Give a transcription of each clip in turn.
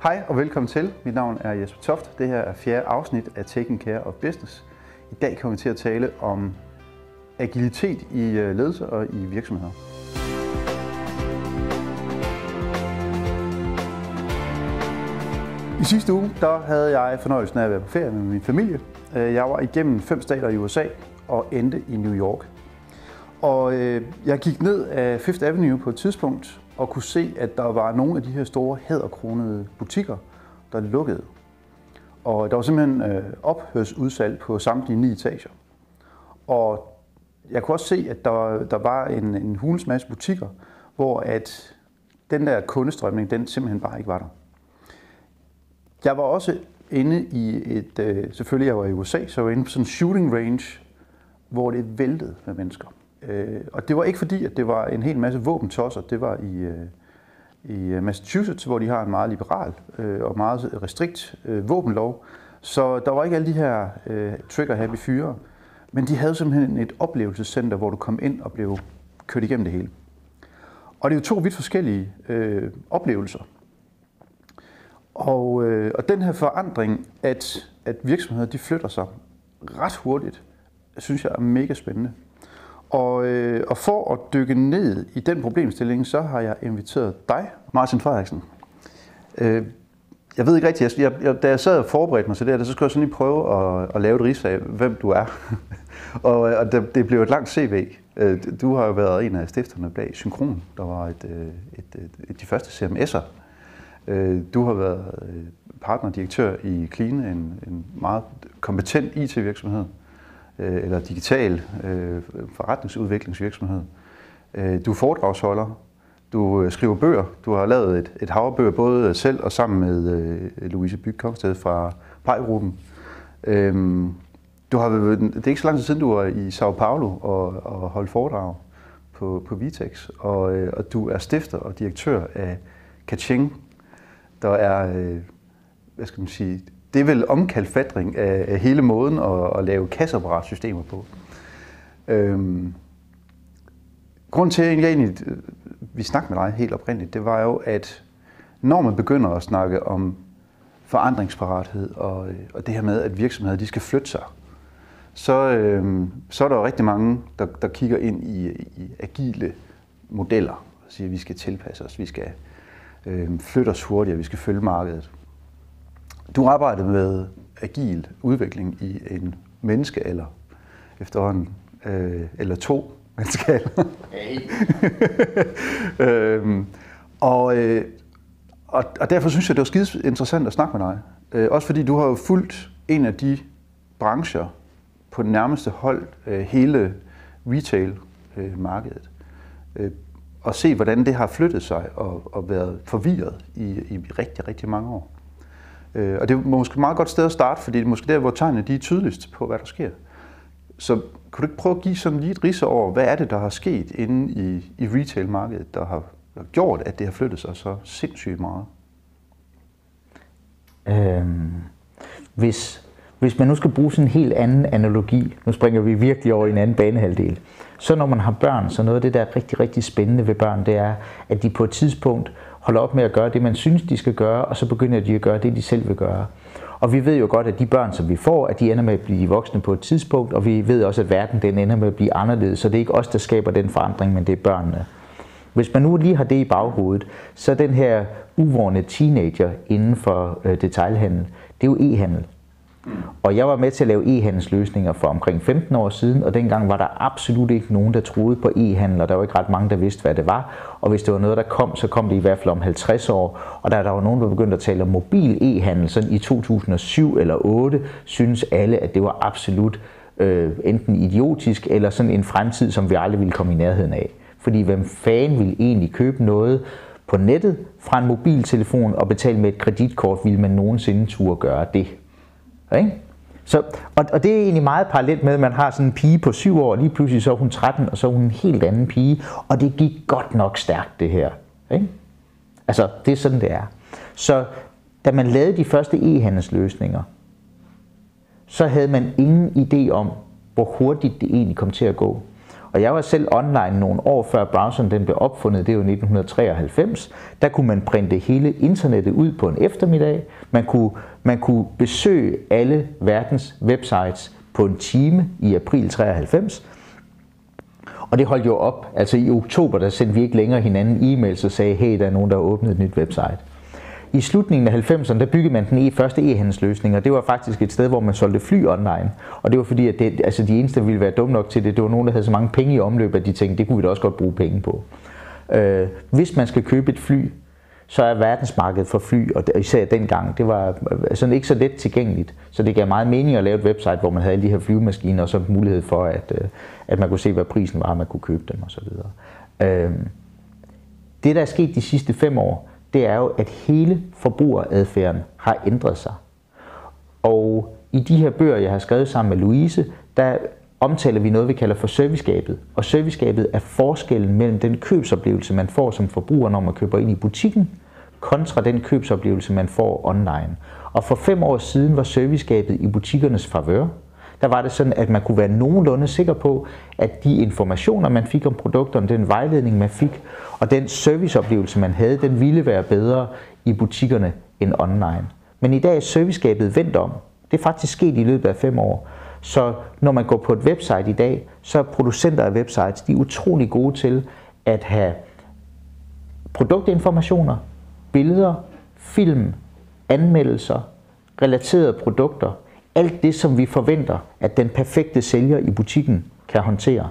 Hej og velkommen til. Mit navn er Jesper Toft. Det her er 4. afsnit af Taking Care of Business. I dag kommer vi til at tale om agilitet i ledelse og i virksomheder. I sidste uge der havde jeg fornøjelsen af at være på ferie med min familie. Jeg var igennem 5 stater i USA og endte i New York. Og jeg gik ned af Fifth Avenue på et tidspunkt og kunne se, at der var nogle af de her store hæderkronede butikker, der lukkede. Og der var simpelthen ophørsudsalg på samtlige 9 etager. Og jeg kunne også se, at der var en hulens masse butikker, hvor at den der kundestrømning, den simpelthen bare ikke var der. Jeg var også inde i selvfølgelig jeg var i USA, så jeg var inde på sådan en shooting range, hvor det væltede med mennesker. Og det var ikke fordi, at det var en hel masse våbentosser. Det var i Massachusetts, hvor de har en meget liberal og meget restrikt våbenlov. Så der var ikke alle de her trigger-happy fyre. Men de havde simpelthen et oplevelsescenter, hvor du kom ind og blev kørt igennem det hele. Og det er jo 2 vidt forskellige oplevelser. Og den her forandring, at virksomheder de flytter sig ret hurtigt, synes jeg er mega spændende. Og for at dykke ned i den problemstilling, så har jeg inviteret dig, Martin Frederiksen. Jeg ved ikke rigtigt, da jeg sad og forberedte mig til det her, så skulle jeg sådan lige prøve at lave et rids af, hvem du er. og det blev et langt CV. Du har jo været en af stifterne bag Synkron, der var de første CMS'er. Du har været partnerdirektør i Kline, en meget kompetent IT-virksomhed. Eller digital forretningsudviklingsvirksomhed. Du er foredragsholder, du skriver bøger, du har lavet et hav af bøger, både selv og sammen med Louise Bygge Kongsted fra Pejgruppen. Det er ikke så lang tid siden, du var i Sao Paulo og holdt foredrag på Vitex, og du er stifter og direktør af Kaching, der er, hvad skal man sige, det er vel omkalfatring af hele måden at lave kasseapparatsystemer på. Grunden til, at jeg vi snakkede med dig helt oprindeligt, det var jo, at når man begynder at snakke om forandringsparathed og det her med, at virksomheder de skal flytte sig, så er der jo rigtig mange, der kigger ind i agile modeller og siger, at vi skal tilpasse os, vi skal flytte os hurtigere, vi skal følge markedet. Du arbejdede med agil udvikling i en menneskealder efterhånden, eller 2 menneskealder. Og derfor synes jeg, det var skide interessant at snakke med dig. Også fordi du har jo fulgt en af de brancher på den nærmeste hold, hele retail-markedet. Og se, hvordan det har flyttet sig og været forvirret i rigtig, rigtig mange år. Og det er måske et meget godt sted at starte, fordi det er måske der, hvor tegnene de er tydeligst på, hvad der sker. Så kan du ikke prøve at give sådan lige et rids over, hvad er det, der har sket inde i retail-markedet, der har gjort, at det har flyttet sig så sindssygt meget? Hvis man nu skal bruge sådan en helt anden analogi, nu springer vi virkelig over i en anden banehalvdel, så når man har børn, så noget af det, der er rigtig, rigtig spændende ved børn, det er, at de på et tidspunkt holder op med at gøre det, man synes, de skal gøre, og så begynder de at gøre det, de selv vil gøre. Og vi ved jo godt, at de børn, som vi får, at de ender med at blive voksne på et tidspunkt, og vi ved også, at verden den ender med at blive anderledes, så det er ikke os, der skaber den forandring, men det er børnene. Hvis man nu lige har det i baghovedet, så den her uvorne teenager inden for detailhandel, det er jo e-handel. Og jeg var med til at lave e-handelsløsninger for omkring 15 år siden, og dengang var der absolut ikke nogen, der troede på e-handel, og der var ikke ret mange, der vidste, hvad det var. Og hvis det var noget, der kom, så kom det i hvert fald om 50 år. Og da der var nogen, der begyndte at tale om mobil e-handel, sådan i 2007 eller 2008, synes alle, at det var absolut enten idiotisk, eller sådan en fremtid, som vi aldrig ville komme i nærheden af. Fordi hvem fanden ville egentlig købe noget på nettet fra en mobiltelefon og betale med et kreditkort, ville man nogensinde turde gøre det? Ikke? Så, og det er egentlig meget parallelt med, at man har sådan en pige på 7 år, og lige pludselig så er hun 13, og så er hun en helt anden pige, og det gik godt nok stærkt det her. Ikke? Altså, det er sådan, det er. Så da man lavede de første e-handelsløsninger, så havde man ingen idé om, hvor hurtigt det egentlig kom til at gå. Og jeg var selv online nogle år før browseren den blev opfundet, det er jo 1993. Der kunne man printe hele internettet ud på en eftermiddag. Man kunne besøge alle verdens websites på en time i april 93. Og det holdt jo op. Altså i oktober, der sendte vi ikke længere hinanden e-mails og sagde, hey, der er nogen, der har åbnet et nyt website. I slutningen af 90'erne, der byggede man den første e-handelsløsning, og det var faktisk et sted, hvor man solgte fly online. Og det var fordi, at de eneste, der ville være dumme nok til det, det var nogen, der havde så mange penge i omløb, at de tænkte, det kunne vi da også godt bruge penge på. Hvis man skal købe et fly, så er verdensmarkedet for fly, og især dengang, det var sådan ikke så let tilgængeligt. Så det gav meget mening at lave et website, hvor man havde alle de her flyvemaskiner, og så mulighed for, at man kunne se, hvad prisen var, og man kunne købe dem osv. Det, der er sket de sidste 5 år, det er jo, at hele forbrugeradfærden har ændret sig. Og i de her bøger, jeg har skrevet sammen med Louise, der omtaler vi noget, vi kalder for servicegabet. Og servicegabet er forskellen mellem den købsoplevelse, man får som forbruger, når man køber ind i butikken, kontra den købsoplevelse, man får online. Og for 5 år siden var servicegabet i butikkernes favør. Der var det sådan, at man kunne være nogenlunde sikker på, at de informationer, man fik om produkterne, den vejledning, man fik, og den serviceoplevelse, man havde, den ville være bedre i butikkerne end online. Men i dag er servicegabet vendt om. Det er faktisk sket i løbet af 5 år. Så når man går på et website i dag, så er producenter af websites, de er utrolig gode til at have produktinformationer, billeder, film, anmeldelser, relaterede produkter, alt det, som vi forventer, at den perfekte sælger i butikken kan håndtere.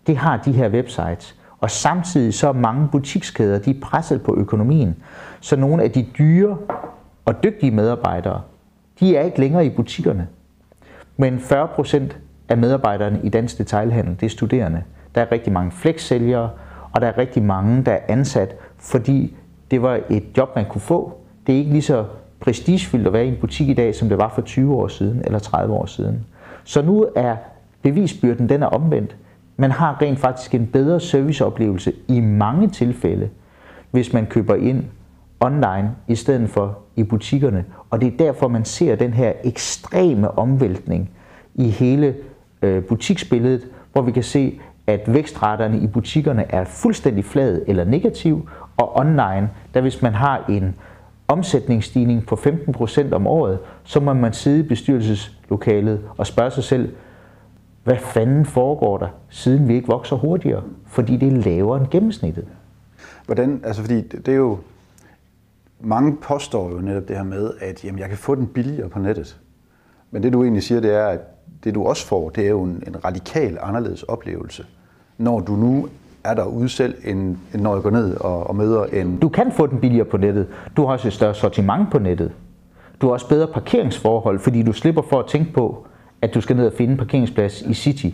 Det har de her websites. Og samtidig så er mange butikskæder, de er presset på økonomien. Så nogle af de dyre og dygtige medarbejdere, de er ikke længere i butikkerne. Men 40% af medarbejderne i dansk detailhandel, det er studerende. Der er rigtig mange flexsælgere, og der er rigtig mange, der er ansat, fordi det var et job, man kunne få. Det er ikke lige så prestigefyldt at være i en butik i dag, som det var for 20 år siden eller 30 år siden. Så nu er bevisbyrden, den er omvendt. Man har rent faktisk en bedre serviceoplevelse i mange tilfælde, hvis man køber ind online i stedet for i butikkerne. Og det er derfor, man ser den her ekstreme omvæltning i hele butiksbilledet, hvor vi kan se, at vækstraterne i butikkerne er fuldstændig flad eller negativ, og online, der hvis man har en omsætningsstigning på 15% om året, så må man sidde i bestyrelseslokalet og spørge sig selv, hvad fanden foregår der, siden vi ikke vokser hurtigere? Fordi det er lavere end gennemsnittet. Hvordan, altså fordi det er jo, mange påstår jo netop det her med, at jamen, jeg kan få den billigere på nettet. Men det du egentlig siger, det er, at det du også får, det er jo en radikal anderledes oplevelse, når du nu er derude selv, end når jeg går ned og møder en... Du kan få den billigere på nettet. Du har også et større sortiment på nettet. Du har også bedre parkeringsforhold, fordi du slipper for at tænke på, at du skal ned og finde en parkeringsplads i City.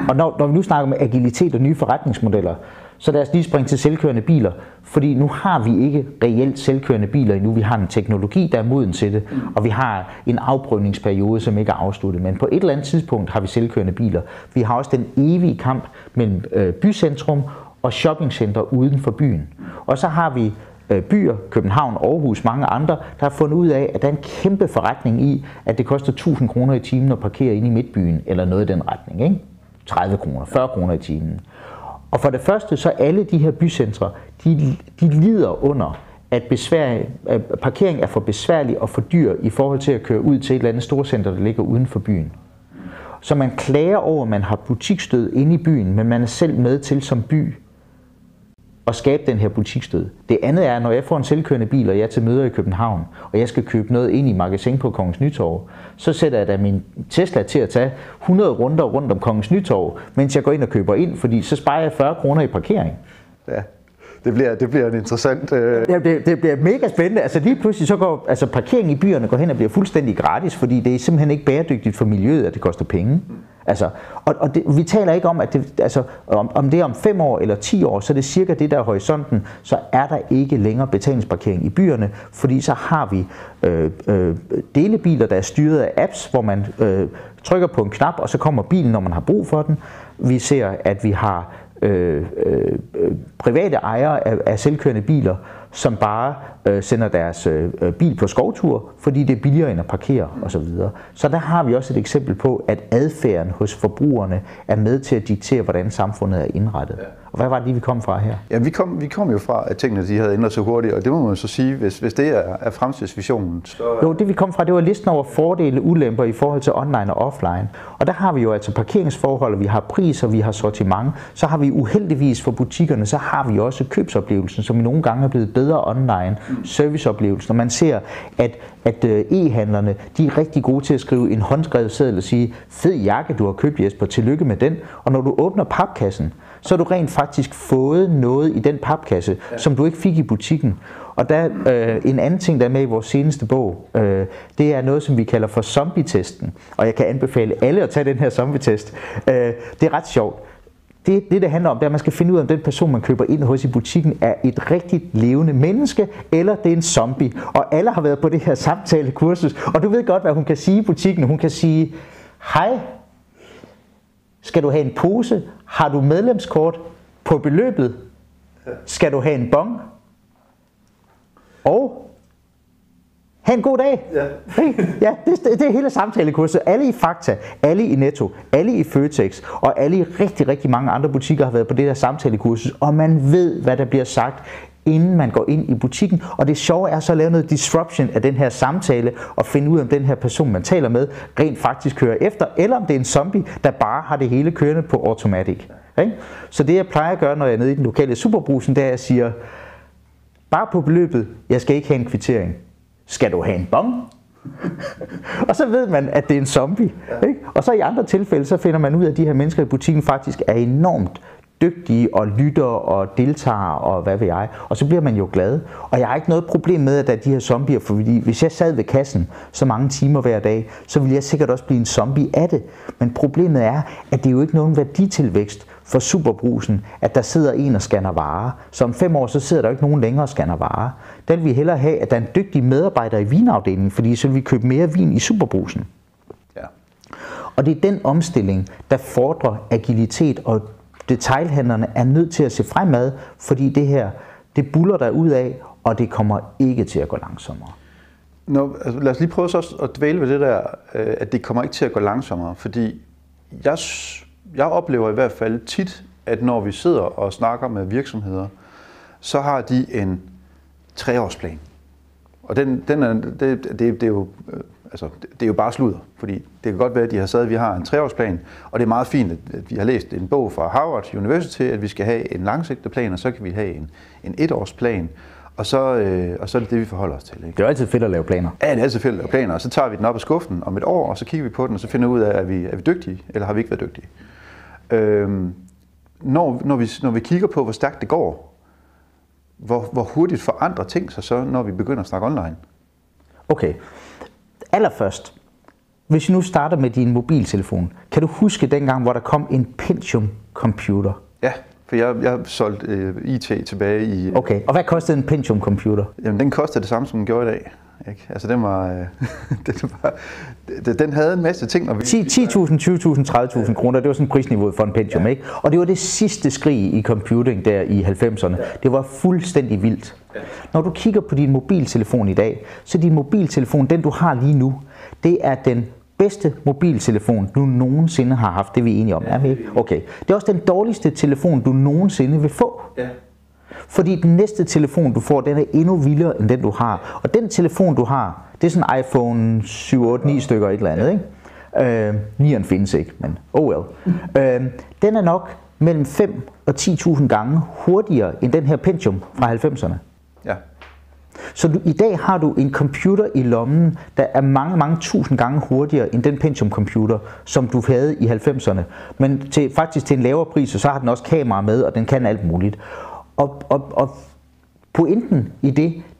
Og når vi nu snakker med agilitet og nye forretningsmodeller, så lad os lige springe til selvkørende biler, fordi nu har vi ikke reelt selvkørende biler endnu. Vi har en teknologi, der er moden til det, og vi har en afprøvningsperiode, som ikke er afsluttet. Men på et eller andet tidspunkt har vi selvkørende biler. Vi har også den evige kamp mellem bycentrum og shoppingcenter uden for byen. Og så har vi byer, København, Aarhus, mange andre, der har fundet ud af, at der er en kæmpe forretning i, at det koster 1000 kroner i timen at parkere inde i midtbyen, eller noget i den retning, ikke? 30 kroner, 40 kroner i timen. Og for det første, så alle de her bycentre, de lider under, at parkering er for besværlig og for dyr i forhold til at køre ud til et eller andet storcenter, der ligger uden for byen. Så man klager over, at man har butiksstød inde i byen, men man er selv med til som by at skabe den her butiksstød. Det andet er, når jeg får en selvkørende bil, og jeg er til møder i København, og jeg skal købe noget ind i magasin på Kongens Nytorv, så sætter jeg da min Tesla til at tage 100 runder rundt om Kongens Nytorv, mens jeg går ind og køber ind, fordi så sparer jeg 40 kroner i parkering. Ja, det bliver en interessant... Ja, det bliver mega spændende. Altså lige pludselig så går parkering i byerne går hen og bliver fuldstændig gratis, fordi det er simpelthen ikke bæredygtigt for miljøet, at det koster penge. Altså, og det, vi taler ikke om, at det, altså, om det er om 5 år eller 10 år, så er det cirka det der er horisonten, så er der ikke længere betalingsparkering i byerne, fordi så har vi delebiler, der er styret af apps, hvor man trykker på en knap, og så kommer bilen, når man har brug for den. Vi ser, at vi har private ejere af selvkørende biler, som bare sender deres bil på skovtur, fordi det er billigere end at parkere osv. Så der har vi også et eksempel på, at adfærden hos forbrugerne er med til at diktere, hvordan samfundet er indrettet. Ja. Og hvad var det, vi kom fra her? Ja, vi kom jo fra, at tingene de havde ændret sig hurtigt, og det må man så sige, hvis det er fremtidsvisionen. Så... Jo, det vi kom fra, det var listen over fordele og ulemper i forhold til online og offline. Og der har vi jo altså parkeringsforhold, vi har priser, vi har sortiment, så har vi uheldigvis for butikkerne, så har vi også købsoplevelsen, som i nogle gange er blevet bedre online, serviceoplevelsen. Og man ser, at e-handlerne, de er rigtig gode til at skrive en håndskrevet seddel og sige, fed jakke, du har købt, Jesper, tillykke med den. Og når du åbner papkassen, så har du rent faktisk fået noget i den papkasse, som du ikke fik i butikken. Og der en anden ting, der er med i vores seneste bog, det er noget, som vi kalder for zombie-testen. Og jeg kan anbefale alle at tage den her zombie-test. Det er ret sjovt. Det handler om, det er, at man skal finde ud af, om den person, man køber ind hos i butikken, er et rigtigt levende menneske, eller det er en zombie. Og alle har været på det her samtalekursus, og du ved godt, hvad hun kan sige i butikken. Hun kan sige, hej, skal du have en pose? Har du medlemskort på beløbet? Skal du have en bon? Og have en god dag. Ja, ja det er hele samtalekurset. Alle i Fakta, alle i Netto, alle i Føtex og alle i rigtig, rigtig mange andre butikker har været på det der samtalekursus. Og man ved, hvad der bliver sagt, inden man går ind i butikken. Og det sjove er så at lave noget disruption af den her samtale og finde ud af, om den her person, man taler med, rent faktisk kører efter, eller om det er en zombie, der bare har det hele kørende på automatic. Okay? Så det jeg plejer at gøre, når jeg er nede i den lokale Superbrugsen, det er, at jeg siger, bare på beløbet, jeg skal ikke have en kvittering. Skal du have en bon? Og så ved man, at det er en zombie. Ikke? Og så i andre tilfælde, så finder man ud af, at de her mennesker i butikken faktisk er enormt dygtige og lytter og deltager og hvad ved jeg. Og så bliver man jo glad. Og jeg har ikke noget problem med, at der er de her zombier, fordi hvis jeg sad ved kassen så mange timer hver dag, så ville jeg sikkert også blive en zombie af det. Men problemet er, at det er jo ikke nogen værditilvækst for Superbrugsen, at der sidder en og scanner varer. Så om 5 år, så sidder der ikke nogen længere og scanner varer. Der vil vi hellere have, at der er en dygtig medarbejder i vinafdelingen, fordi så vil vi købe mere vin i Superbrugsen. Ja. Og det er den omstilling, der fordrer agilitet, og detailhandlerne er nødt til at se fremad, fordi det her, det buller der ud af, og det kommer ikke til at gå langsommere. Altså, lad os lige prøve så at dvæle ved det der, at det kommer ikke til at gå langsommere, fordi jeg oplever i hvert fald tit, at når vi sidder og snakker med virksomheder, så har de en 3-årsplan. Og det er jo bare sludder, fordi det kan godt være, at de har sagt, at vi har en 3-årsplan, og det er meget fint, at vi har læst en bog fra Harvard University, at vi skal have en langsigtet plan, og så kan vi have en 1-årsplan, og så er det det, vi forholder os til. Ikke? Det er jo altid fedt at lave planer. Ja, det er altid fedt at lave planer, og så tager vi den op af skuffen om et år, og så kigger vi på den, og så finder vi ud af, er vi dygtige, eller har vi ikke været dygtige. Når vi kigger på, hvor stærkt det går, hvor hurtigt forandrer ting sig så, når vi begynder at snakke online? Okay. Allerførst, hvis vi nu starter med din mobiltelefon, kan du huske dengang, hvor der kom en Pentium-computer? Ja, for jeg solgte IT tilbage i... Okay, og hvad kostede en Pentium-computer? Jamen, den kostede det samme, som den gjorde i dag. Ikke? Altså, den havde en masse ting. 10.000, 20.000, 30.000 kroner, det var sådan prisniveauet for en Pentium, ikke? Og det var det sidste skrig i computing der i 90'erne. Det var fuldstændig vildt. Når du kigger på din mobiltelefon i dag, så din mobiltelefon, den du har lige nu, det er den bedste mobiltelefon, du nogensinde har haft. Det er vi enige om. Okay. Det er også den dårligste telefon, du nogensinde vil få. Ja. Fordi den næste telefon, du får, den er endnu vildere end den, du har. Og den telefon, du har, det er sådan en iPhone 7, 8, 9 stykker et eller andet, ikke? 9'eren findes ikke, men oh well. Den er nok mellem 5 og 10.000 gange hurtigere end den her Pentium fra 90'erne. Ja. Så i dag har du en computer i lommen, der er mange tusind gange hurtigere end den Pentium-computer, som du havde i 90'erne. Men faktisk til en lavere pris, og så har den også kamera med, og den kan alt muligt. Og pointen i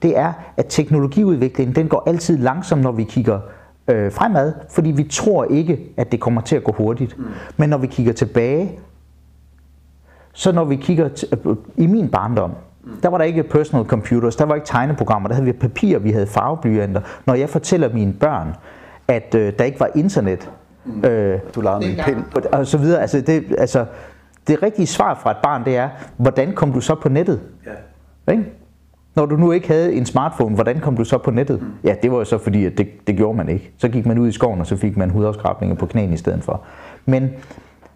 det er, at teknologiudviklingen, den går altid langsomt, når vi kigger fremad, fordi vi tror ikke, at det kommer til at gå hurtigt. Men når vi kigger tilbage, så når vi kigger i min barndom, der var der ikke personal computers, der var ikke tegneprogrammer, der havde vi papir, vi havde farveblyanter. Når jeg fortæller mine børn, at der ikke var internet, du legede med en pind, og så videre, det rigtige svar fra et barn, det er, hvordan kom du så på nettet? Ja. Ikke? Når du nu ikke havde en smartphone, hvordan kom du så på nettet? Ja, det var jo så fordi, at det gjorde man ikke. Så gik man ud i skoven, og så fik man hudafskrabninger på knæene i stedet for. Men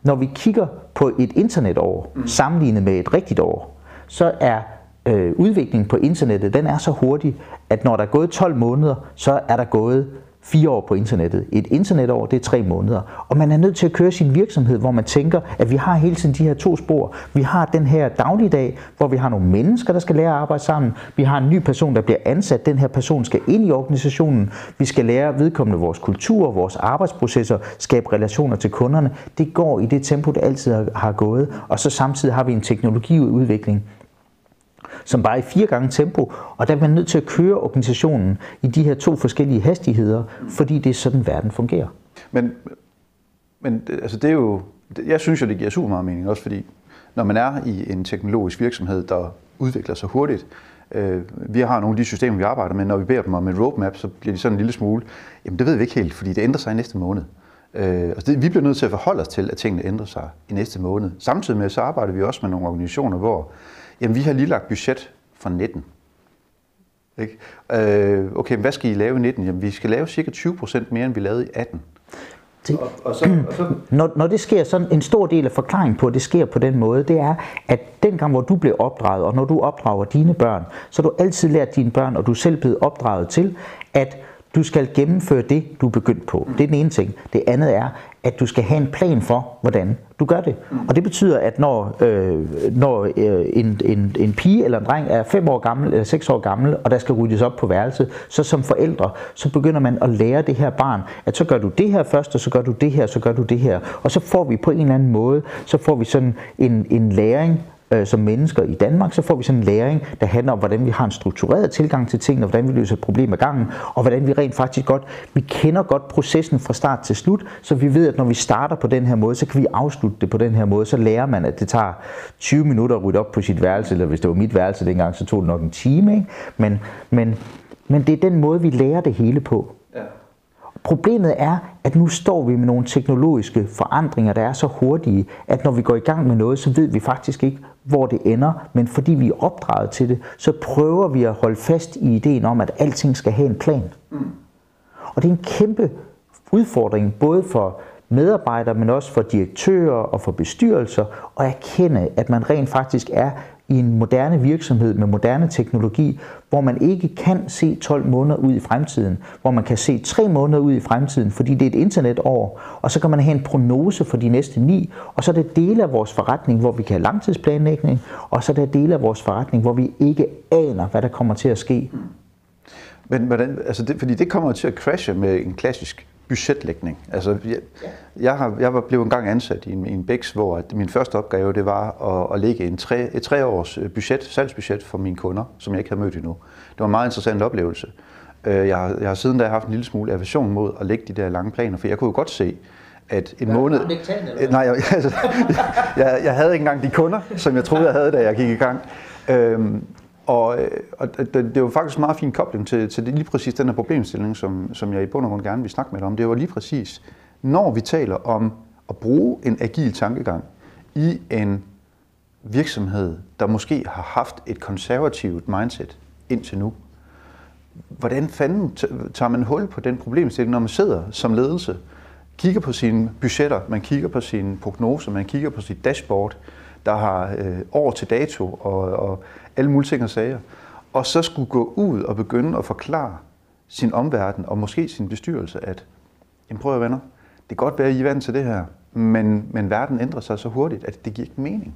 når vi kigger på et internetår, sammenlignet med et rigtigt år, så er udviklingen på internettet, den er så hurtig, at når der er gået 12 måneder, så er der gået 4 år på internettet. Et internetår, det er 3 måneder. Og man er nødt til at køre sin virksomhed, hvor man tænker, at vi har hele tiden de her 2 spor. Vi har den her dagligdag, hvor vi har nogle mennesker, der skal lære at arbejde sammen. Vi har en ny person, der bliver ansat. Den her person skal ind i organisationen. Vi skal lære vedkommende vores kultur, vores arbejdsprocesser, skabe relationer til kunderne. Det går i det tempo, det altid har gået. Og så samtidig har vi en teknologiudvikling, som bare er i 4 gange tempo, og der er man nødt til at køre organisationen i de her 2 forskellige hastigheder, fordi det er sådan, verden fungerer. Men altså det er jo, jeg synes jo, det giver super meget mening, også fordi når man er i en teknologisk virksomhed, der udvikler sig hurtigt, vi har nogle af de systemer, vi arbejder med, når vi beder dem om et roadmap, så bliver de sådan en lille smule, jamen det ved vi ikke helt, fordi det ændrer sig i næste måned. Vi bliver nødt til at forholde os til, at tingene ændrer sig i næste måned. Samtidig med, så arbejder vi også med nogle organisationer, hvor jamen, vi har lige lagt budget for 19. Ikke? Okay, hvad skal I lave i 19? Jamen, vi skal lave cirka 20% mere, end vi lavede i 18. Når det sker, sådan en stor del af forklaringen på, at det sker på den måde, det er, at dengang, hvor du blev opdraget, og når du opdrager dine børn, så har du altid lært dine børn, og du er selv blevet opdraget til, at du skal gennemføre det, du er begyndt på. Det er den ene ting. Det andet er, at du skal have en plan for, hvordan du gør det. Og det betyder, at når en pige eller en dreng er 5 år gammel eller 6 år gammel, og der skal ryddes op på værelset, så som forældre, så begynder man at lære det her barn, at så gør du det her først, og så gør du det her, så gør du det her. Og så får vi på en eller anden måde, så får vi sådan en læring, som mennesker i Danmark, så får vi sådan en læring, der handler om, hvordan vi har en struktureret tilgang til tingene, og hvordan vi løser et problem ad gangen, og hvordan vi rent faktisk vi kender godt processen fra start til slut, så vi ved, at når vi starter på den her måde, så kan vi afslutte det på den her måde, så lærer man, at det tager 20 minutter at rydde op på sit værelse, eller hvis det var mit værelse dengang, så tog det nok en time, ikke? Men det er den måde, vi lærer det hele på. Ja. Problemet er, at nu står vi med nogle teknologiske forandringer, der er så hurtige, at når vi går i gang med noget, så ved vi faktisk ikke, hvor det ender. Men fordi vi er opdraget til det, så prøver vi at holde fast i ideen om, at alting skal have en plan. Og det er en kæmpe udfordring, både for medarbejdere, men også for direktører og for bestyrelser, at erkende, at man rent faktisk er i en moderne virksomhed med moderne teknologi, hvor man ikke kan se 12 måneder ud i fremtiden, hvor man kan se 3 måneder ud i fremtiden, fordi det er et internetår, og så kan man have en prognose for de næste 9, og så er det dele af vores forretning, hvor vi kan have langtidsplanlægning, og så er det dele af vores forretning, hvor vi ikke aner, hvad der kommer til at ske. Men hvordan, altså fordi det kommer til at crashe med en klassisk budgetlægning. Altså, jeg blev engang ansat i en BEX, hvor min første opgave det var at lægge et 3 års salgsbudget for mine kunder, som jeg ikke havde mødt endnu. Det var en meget interessant oplevelse. Jeg har siden da haft en lille smule aversion mod at lægge de der lange planer, for jeg kunne jo godt se, at en måned... Nej, jeg havde ikke engang de kunder, som jeg troede, jeg havde, da jeg gik i gang. Og det var faktisk en meget fin kobling til lige præcis den her problemstilling, som jeg i bund og grund gerne vil snakke med dig om. Det var lige præcis, når vi taler om at bruge en agil tankegang i en virksomhed, der måske har haft et konservativt mindset indtil nu. Hvordan fanden tager man hul på den problemstilling, når man sidder som ledelse, kigger på sine budgetter, man kigger på sine prognoser, man kigger på sit dashboard, der har år til dato og alle mulige ting og sager, og så skulle gå ud og begynde at forklare sin omverden og måske sin bestyrelse, at jamen prøv at venner, det kan godt være, at I er vant til det her, men verden ændrer sig så hurtigt, at det giver ikke mening.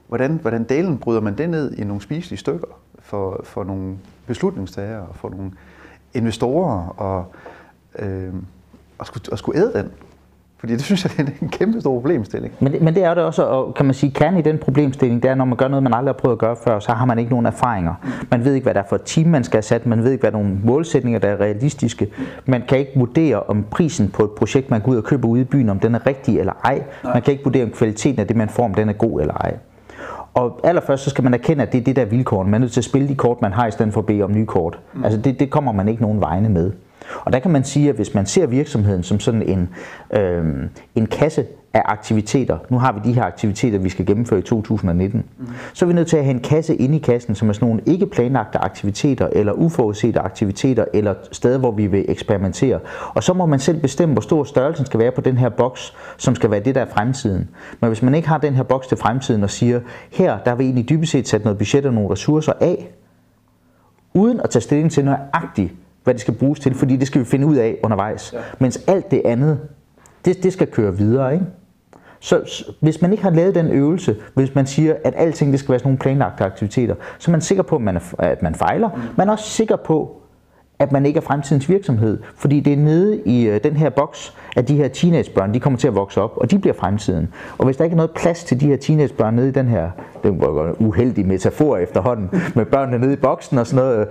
Hvordan delen bryder man det ned i nogle spiselige stykker for nogle beslutningstagere og for nogle investorer og skulle æde den? Fordi det synes jeg, det er en kæmpe stor problemstilling. Men det er det også, og kan man sige, kernen i den problemstilling, det er, når man gør noget, man aldrig har prøvet at gøre før, så har man ikke nogen erfaringer. Man ved ikke, hvad der er for et team, man skal have sat, man ved ikke, hvad der er nogle målsætninger, der er realistiske. Man kan ikke vurdere, om prisen på et projekt, man går ud og køber ude i byen, om den er rigtig eller ej. Man kan ikke vurdere, om kvaliteten af det, man får, om den er god eller ej. Og allerførst så skal man erkende, at det er det der vilkår. Man er nødt til at spille de kort, man har, i stedet for at bede om nye kort. Altså det kommer man ikke nogen vegne med. Og der kan man sige, at hvis man ser virksomheden som sådan en kasse af aktiviteter. Nu har vi de her aktiviteter, vi skal gennemføre i 2019. Så er vi nødt til at have en kasse inde i kassen, som er sådan nogle ikke planlagte aktiviteter, eller uforudsete aktiviteter, eller steder, hvor vi vil eksperimentere. Og så må man selv bestemme, hvor stor størrelsen skal være på den her boks, som skal være det, der er fremtiden. Men hvis man ikke har den her boks til fremtiden og siger, her, der har vi egentlig dybest set sat noget budget og nogle ressourcer af, uden at tage stilling til nøjagtigt, hvad det skal bruges til, fordi det skal vi finde ud af undervejs. Ja. Mens alt det andet, det skal køre videre, ikke? Så hvis man ikke har lavet den øvelse, hvis man siger, at alting det skal være sådan nogle planlagte aktiviteter, så er man sikker på, at man fejler. Man er også sikker på, at man ikke er fremtidens virksomhed, fordi det er nede i den her boks, at de her teenagebørn, de kommer til at vokse op, og de bliver fremtiden. Og hvis der ikke er noget plads til de her teenagebørn nede i den her, det var en uheldig metafor efterhånden, med børnene nede i boksen og sådan noget,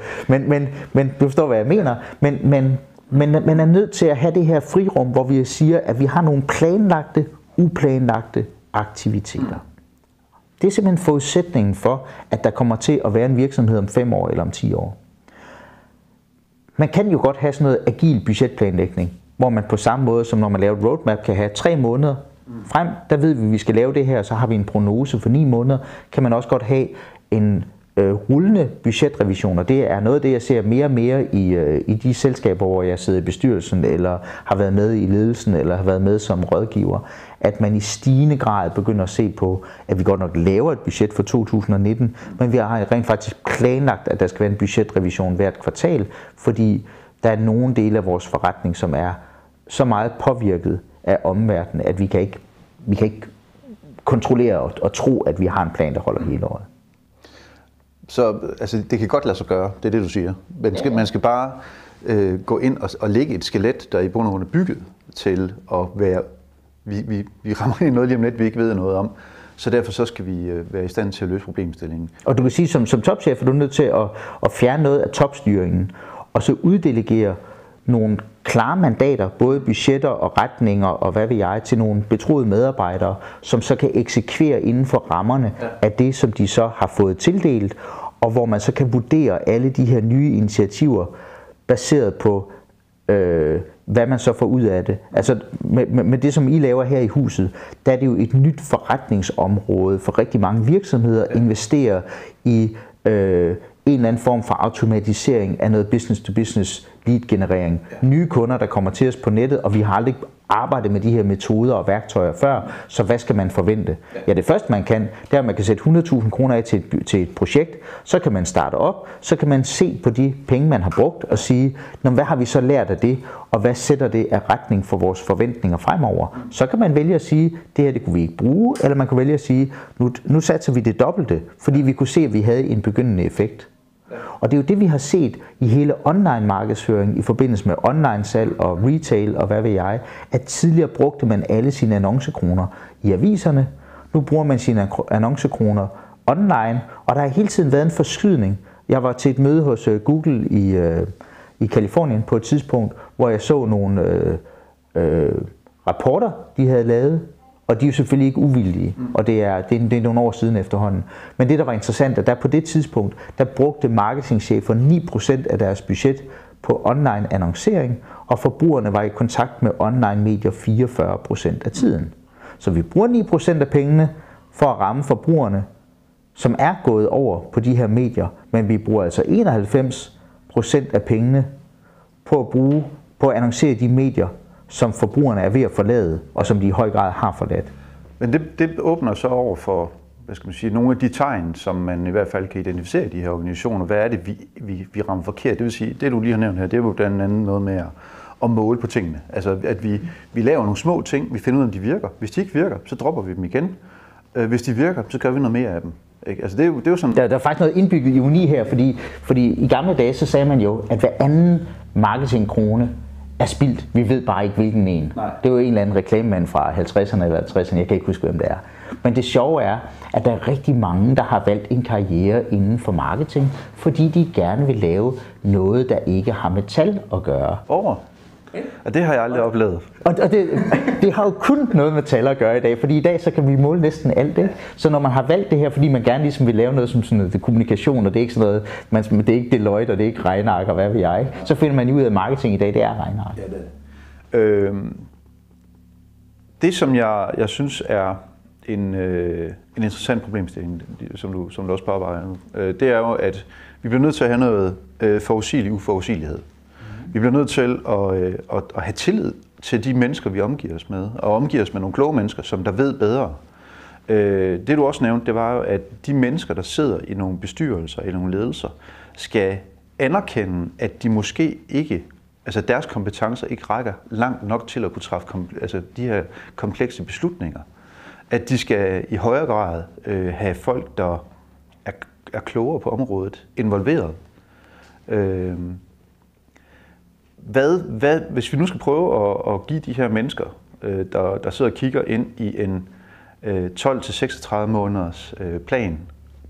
men du forstår, hvad jeg mener, men man er nødt til at have det her frirum, hvor vi siger, at vi har nogle planlagte, uplanlagte aktiviteter. Det er simpelthen forudsætningen for, at der kommer til at være en virksomhed om 5 år eller om 10 år. Man kan jo godt have sådan noget agil budgetplanlægning, hvor man på samme måde som når man laver et roadmap kan have 3 måneder frem, der ved vi, at vi skal lave det her, så har vi en prognose for 9 måneder, kan man også godt have en rullende budgetrevision, og det er noget af det, jeg ser mere og mere i de selskaber, hvor jeg sidder i bestyrelsen, eller har været med i ledelsen, eller har været med som rådgiver, at man i stigende grad begynder at se på, at vi godt nok laver et budget for 2019, men vi har rent faktisk planlagt, at der skal være en budgetrevision hvert kvartal, fordi der er nogle dele af vores forretning, som er så meget påvirket af omverdenen, at vi kan ikke kontrollere og tro, at vi har en plan, der holder hele året. Så altså, det kan godt lade sig gøre, det er det, du siger. Man skal bare gå ind og lægge et skelet, der i bund og grund er bygget til at være... Vi rammer ind i noget lige om lidt, vi ikke ved noget om. Så derfor så skal vi være i stand til at løse problemstillingen. Og du kan sige, som topchef er du nødt til at fjerne noget af topstyringen, og så uddelegere nogle klare mandater, både budgetter og retninger og hvad ved jeg, til nogle betroede medarbejdere, som så kan eksekvere inden for rammerne af det, som de så har fået tildelt, og hvor man så kan vurdere alle de her nye initiativer baseret på, hvad man så får ud af det. Altså med det, som I laver her i huset, der er det jo et nyt forretningsområde for rigtig mange virksomheder at investere i en eller anden form for automatisering af noget business-to-business lead-generering. Nye kunder, der kommer til os på nettet, og vi har aldrig arbejdet med de her metoder og værktøjer før, så hvad skal man forvente? Ja, det første man kan, det er, at man kan sætte 100.000 kroner af til et projekt, så kan man starte op, så kan man se på de penge, man har brugt, og sige, hvad har vi så lært af det, og hvad sætter det af retning for vores forventninger fremover? Så kan man vælge at sige, det her det kunne vi ikke bruge, eller man kan vælge at sige, nu satser vi det dobbelte, fordi vi kunne se, at vi havde en begyndende effekt. Og det er jo det, vi har set i hele online-markedsføring i forbindelse med online-salg og retail og hvad ved jeg, at tidligere brugte man alle sine annoncekroner i aviserne. Nu bruger man sine annoncekroner online, og der har hele tiden været en forskydning. Jeg var til et møde hos Google i Kalifornien på et tidspunkt, hvor jeg så nogle rapporter, de havde lavet, og de er jo selvfølgelig ikke uvildige, og det er nogle år siden efterhånden. Men det, der var interessant, at der på det tidspunkt, der brugte marketingchefer 9% af deres budget på online annoncering, og forbrugerne var i kontakt med online medier 44% af tiden. Så vi bruger 9% af pengene for at ramme forbrugerne, som er gået over på de her medier, men vi bruger altså 91% af pengene på at annoncere de medier, som forbrugerne er ved at forlade, og som de i høj grad har forladt. Men det åbner så over for, hvad skal man sige, nogle af de tegn, som man i hvert fald kan identificere i de her organisationer. Hvad er det, vi rammer forkert? Det vil sige, det du lige har nævnt her, det er jo blandt andet noget med at måle på tingene. Altså, at vi laver nogle små ting, vi finder ud af, om de virker. Hvis de ikke virker, så dropper vi dem igen. Hvis de virker, så gør vi noget mere af dem. Ikke? Altså, det er jo sådan... Der er faktisk noget indbygget ironi her, fordi i gamle dage, så sagde man jo, at hver anden marketingkrone er spildt. Vi ved bare ikke, hvilken en. Nej. Det er jo en eller anden reklamemand fra 50'erne eller 60'erne, jeg kan ikke huske, hvem det er. Men det sjove er, at der er rigtig mange, der har valgt en karriere inden for marketing, fordi de gerne vil lave noget, der ikke har med tal at gøre. Og det har jeg aldrig oplevet. Og det har jo kun noget med tal at gøre i dag, fordi i dag så kan vi måle næsten alt det. Så når man har valgt det her, fordi man gerne ligesom vil lave noget som sådan noget kommunikation, og det er ikke sådan noget, det er ikke Deloitte, og det er ikke regneark, og hvad ved jeg, så finder man ud af, at marketing i dag, det er regneark. Ja, det. Det, som jeg synes er en interessant problemstilling, som du også påpeger nu, det er jo, at vi bliver nødt til at have noget forudsigelig uforudsigelighed. Vi bliver nødt til at have tillid til de mennesker, vi omgiver os med, og omgiver os med nogle kloge mennesker, som der ved bedre. Det du også nævnte, det var jo, at de mennesker, der sidder i nogle bestyrelser, i nogle ledelser, skal anerkende, at de måske ikke, altså deres kompetencer ikke rækker langt nok til at kunne træffe de her komplekse beslutninger. At de skal i højere grad have folk, der er klogere på området, involveret. Hvis vi nu skal prøve at give de her mennesker, der sidder og kigger ind i en 12-36 måneders plan,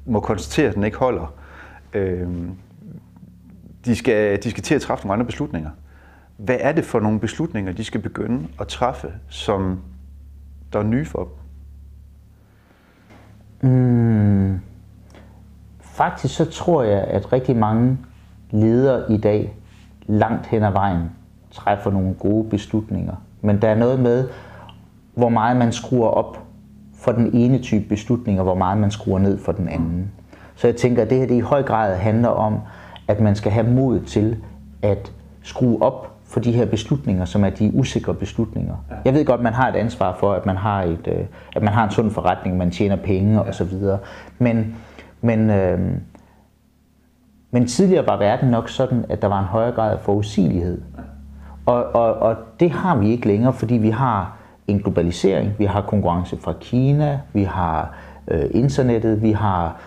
må konstatere, at den ikke holder. De skal til at træffe nogle andre beslutninger. Hvad er det for nogle beslutninger, de skal begynde at træffe, som der er nye for dem? Faktisk så tror jeg, at rigtig mange ledere i dag langt hen ad vejen træffer nogle gode beslutninger. Men der er noget med, hvor meget man skruer op for den ene type beslutninger, hvor meget man skruer ned for den anden. Så jeg tænker, at det her det i høj grad handler om, at man skal have mod til at skrue op for de her beslutninger, som er de usikre beslutninger. Ja. Jeg ved godt, at man har et ansvar for, at man har en sund forretning, man tjener penge osv. Men tidligere var verden nok sådan, at der var en højere grad af forudsigelighed. Og det har vi ikke længere, fordi vi har en globalisering, vi har konkurrence fra Kina, vi har internettet, vi har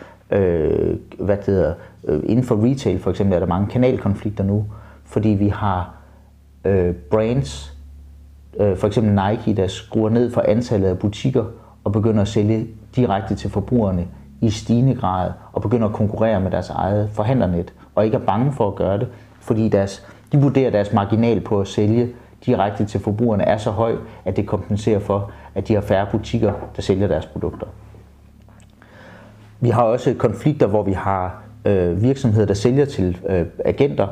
inden for retail for eksempel er der mange kanalkonflikter nu, fordi vi har brands, for eksempel Nike, der skruer ned for antallet af butikker og begynder at sælge direkte til forbrugerne i stigende grad og begynder at konkurrere med deres eget forhandlernet og ikke er bange for at gøre det, fordi de vurderer deres marginal på at sælge direkte til forbrugerne er så høj, at det kompenserer for, at de har færre butikker, der sælger deres produkter. Vi har også konflikter, hvor vi har virksomheder, der sælger til agenter,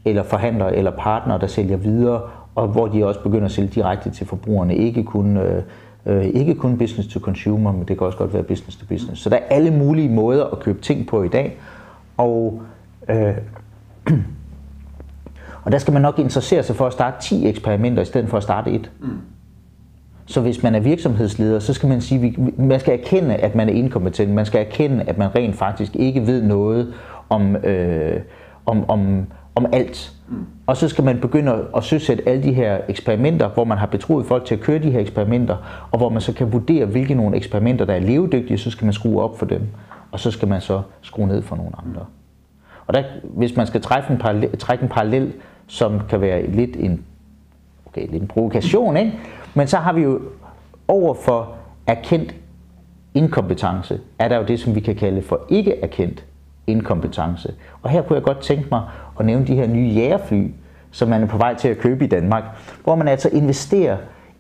eller forhandlere eller partnere, der sælger videre, og hvor de også begynder at sælge direkte til forbrugerne. Ikke kun business to consumer, men det kan også godt være business to business. Så der er alle mulige måder at købe ting på i dag, og der skal man nok interessere sig for at starte 10 eksperimenter, i stedet for at starte 1. Så hvis man er virksomhedsleder, så skal man sige, man skal erkende, at man er inkompetent. Man skal erkende, at man rent faktisk ikke ved noget om alt. Og så skal man begynde at søsætte alle de her eksperimenter, hvor man har betroet folk til at køre de her eksperimenter, og hvor man så kan vurdere, hvilke nogle eksperimenter, der er levedygtige, så skal man skrue op for dem, og så skal man så skrue ned for nogle andre. Og der, hvis man skal trække en parallel, som kan være lidt en provokation, ikke? Men så har vi jo over for erkendt inkompetence, er der jo det, som vi kan kalde for ikke erkendt inkompetence. Og her kunne jeg godt tænke mig at nævne de her nye jagerfly, som man er på vej til at købe i Danmark, hvor man altså investerer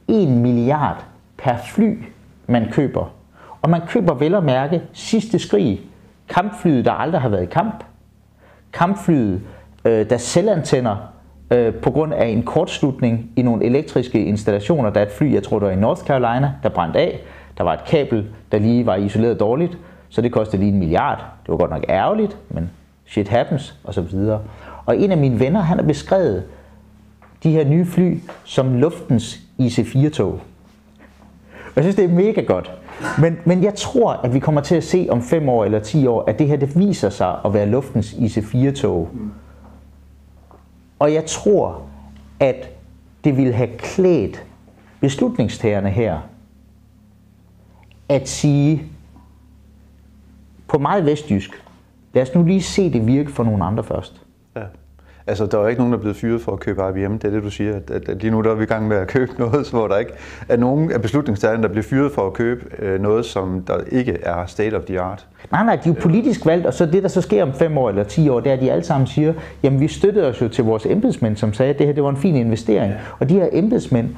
1 milliard per fly, man køber. Og man køber vel at mærke sidste skrig, kampflyet, der aldrig har været i kamp, kampflyet, der selvantænder på grund af en kortslutning i nogle elektriske installationer. Der er et fly, jeg tror det var i North Carolina, der brændte af. Der var et kabel, der lige var isoleret dårligt, så det kostede lige 1 milliard. Det var godt nok ærgerligt, men shit happens, og så videre. Og en af mine venner, han har beskrevet de her nye fly som luftens IC4-tog. Og jeg synes, det er mega godt. Men jeg tror, at vi kommer til at se om 5 år eller 10 år, at det her det viser sig at være luftens IC4-tog. Og jeg tror, at det ville have klædt beslutningstagerne her at sige på meget vestjysk, lad os nu lige se det virke for nogle andre først. Ja. Altså, der er ikke nogen, der er blevet fyret for at købe IBM. Det er det, du siger, at lige nu der er vi i gang med at købe noget, hvor der ikke er nogen af beslutningstagerne, der bliver fyret for at købe noget, som der ikke er state of the art. Nej, de er jo politisk valgt, og så det, der så sker om 5 år eller 10 år, det er, at de alle sammen siger, jamen vi støttede os jo til vores embedsmænd, som sagde, at det her det var en fin investering. Ja. Og de her embedsmænd,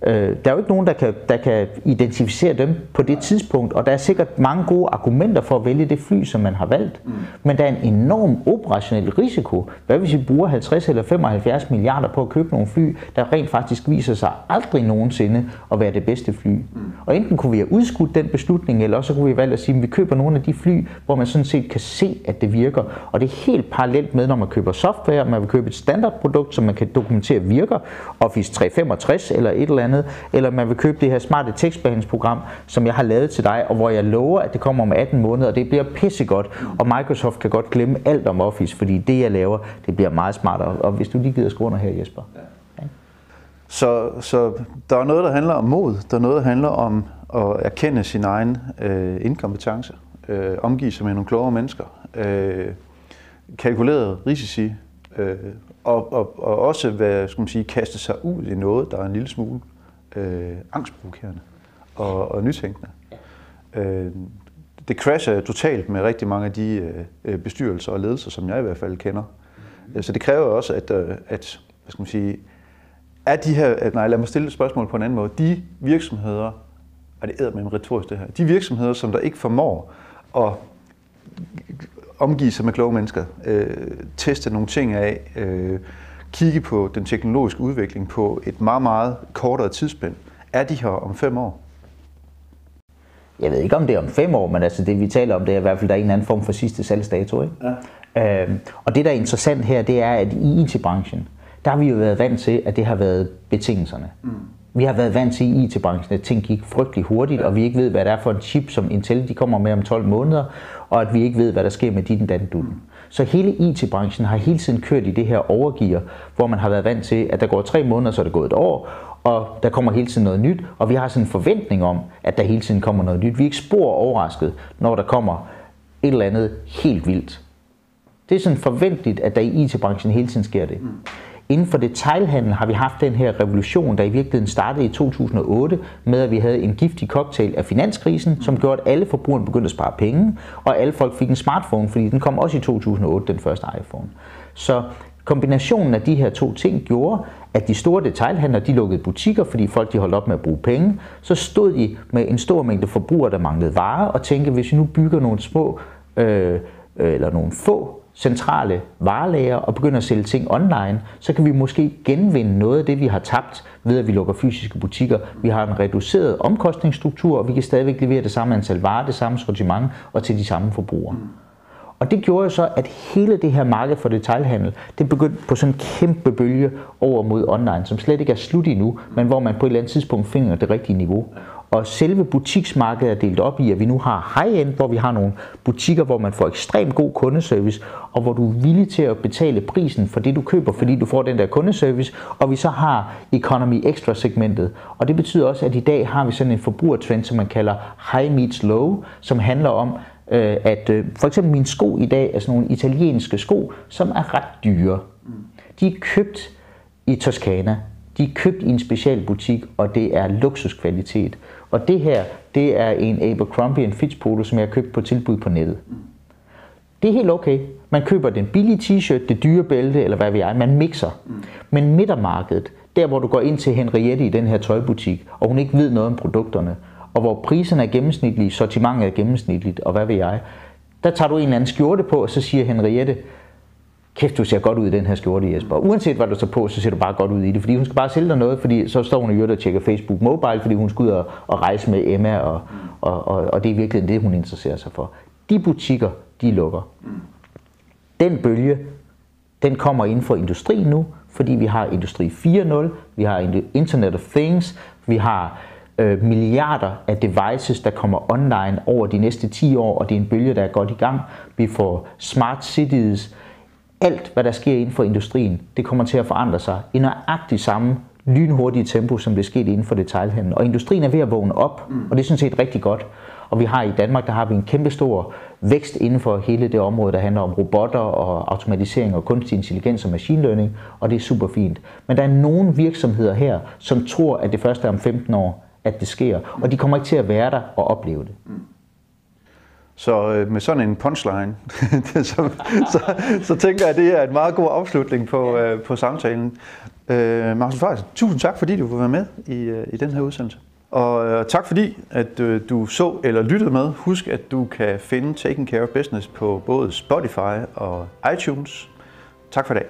Der er jo ikke nogen, der kan identificere dem på det tidspunkt, og der er sikkert mange gode argumenter for at vælge det fly, som man har valgt. Men der er en enorm operationel risiko. Hvad hvis vi bruger 50 eller 75 milliarder på at købe nogle fly, der rent faktisk viser sig aldrig nogensinde at være det bedste fly? Og enten kunne vi have udskudt den beslutning, eller også kunne vi have valgt at sige, at vi køber nogle af de fly, hvor man sådan set kan se, at det virker. Og det er helt parallelt med, når man køber software, man vil købe et standardprodukt, som man kan dokumentere virker, Office 365 eller et eller andet, eller man vil købe det her smarte tekstbehandlingsprogram, som jeg har lavet til dig, og hvor jeg lover, at det kommer om 18 måneder, og det bliver pissegodt, og Microsoft kan godt glemme alt om Office, fordi det jeg laver, det bliver meget smartere. Og hvis du lige gider skrive under her, Jesper. Ja. Så der er noget, der handler om mod, der er noget, der handler om at erkende sin egen inkompetence, omgive sig med nogle klogere mennesker, kalkuleret risici, og også kaste sig ud i noget, der er en lille smule angstprovokerende og nytænkende. Det crasher totalt med rigtig mange af de bestyrelser og ledelser, som jeg i hvert fald kender. Så det kræver også, lad mig stille et spørgsmål på en anden måde. De virksomheder, og det eddermame retorisk det her, de virksomheder, som der ikke formår at omgive sig med kloge mennesker, teste nogle ting af, kigge på den teknologiske udvikling på et meget, meget kortere tidsspænd. Er de her om 5 år? Jeg ved ikke, om det er om 5 år, men altså det vi taler om, det er i hvert fald, der er en anden form for sidste salgsdato, ikke? Ja. Og det, der er interessant her, det er, at i IT-branchen, der har vi jo været vant til, at det har været betingelserne. Vi har været vant til i IT-branchen, at ting gik frygtelig hurtigt, og vi ikke ved, hvad det er for en chip, som Intel de kommer med om 12 måneder, og at vi ikke ved, hvad der sker med dit dandutten. Så hele IT-branchen har hele tiden kørt i det her overgear, hvor man har været vant til, at der går 3 måneder, så er det gået et år, og der kommer hele tiden noget nyt, og vi har sådan en forventning om, at der hele tiden kommer noget nyt. Vi er ikke spor overrasket, når der kommer et eller andet helt vildt. Det er sådan forventeligt, at der i IT-branchen hele tiden sker det. Inden for detailhandel har vi haft den her revolution, der i virkeligheden startede i 2008, med at vi havde en giftig cocktail af finanskrisen, som gjorde, at alle forbrugerne begyndte at spare penge, og alle folk fik en smartphone, fordi den kom også i 2008, den første iPhone. Så kombinationen af de her to ting gjorde, at de store detailhandlere, de lukkede butikker, fordi folk de holdt op med at bruge penge. Så stod de med en stor mængde forbrugere, der manglede varer, og tænkte, hvis vi nu bygger nogle små, eller nogle få centrale varelager og begynder at sælge ting online, så kan vi måske genvinde noget af det, vi har tabt ved, at vi lukker fysiske butikker. Vi har en reduceret omkostningsstruktur, og vi kan stadigvæk levere det samme antal varer, det samme sortiment og til de samme forbrugere. Og det gjorde jo så, at hele det her marked for detailhandel, det begyndte på sådan en kæmpe bølge over mod online, som slet ikke er slut endnu, men hvor man på et eller andet tidspunkt finder det rigtige niveau. Og selve butiksmarkedet er delt op i, at vi nu har high-end, hvor vi har nogle butikker, hvor man får ekstremt god kundeservice, og hvor du er villig til at betale prisen for det, du køber, fordi du får den der kundeservice, og vi så har economy extra segmentet. Og det betyder også, at i dag har vi sådan en forbrugertrend, som man kalder high meets low, som handler om, at for eksempel mine sko i dag er sådan nogle italienske sko, som er ret dyre. De er købt i Toskana, de er købt i en specialbutik, og det er luksuskvalitet. Og det her, det er en Abercrombie & Fitch polo, som jeg har købt på tilbud på nettet. Det er helt okay. Man køber den billige t-shirt, det dyre bælte, eller hvad ved jeg, man mixer. Men midtermarkedet, der hvor du går ind til Henriette i den her tøjbutik, og hun ikke ved noget om produkterne, og hvor priserne er gennemsnitlige, sortimentet er gennemsnitligt, og hvad ved jeg, der tager du en eller anden skjorte på, og så siger Henriette, kæft, du ser godt ud i den her skjorte, Jesper. Uanset hvad du tager på, så ser du bare godt ud i det, fordi hun skal bare sælge dig noget, fordi så står hun i øvrigt og tjekker Facebook Mobile, fordi hun skal ud og rejse med Emma, og det er virkelig det, hun interesserer sig for. De butikker, de lukker. Den bølge, den kommer inden for industrien nu, fordi vi har Industri 4.0, vi har Internet of Things, vi har milliarder af devices, der kommer online over de næste 10 år, og det er en bølge, der er godt i gang. Vi får smart cities. Alt, hvad der sker inden for industrien, det kommer til at forandre sig i nøjagtigt samme lynhurtige tempo, som det skete inden for detailhandel. Og industrien er ved at vågne op, og det er sådan set rigtig godt. Og vi har i Danmark, der har vi en kæmpe stor vækst inden for hele det område, der handler om robotter og automatisering og kunstig intelligens og machine learning, og det er super fint. Men der er nogle virksomheder her, som tror, at det først er om 15 år, at det sker, og de kommer ikke til at være der og opleve det. Så med sådan en punchline, så tænker jeg, at det er en meget god afslutning på samtalen. Marcel Frederiksen, tusind tak, fordi du vil være med i den her udsendelse. Og tak fordi, at du så eller lyttede med. Husk, at du kan finde Taking Care of Business på både Spotify og iTunes. Tak for i dag.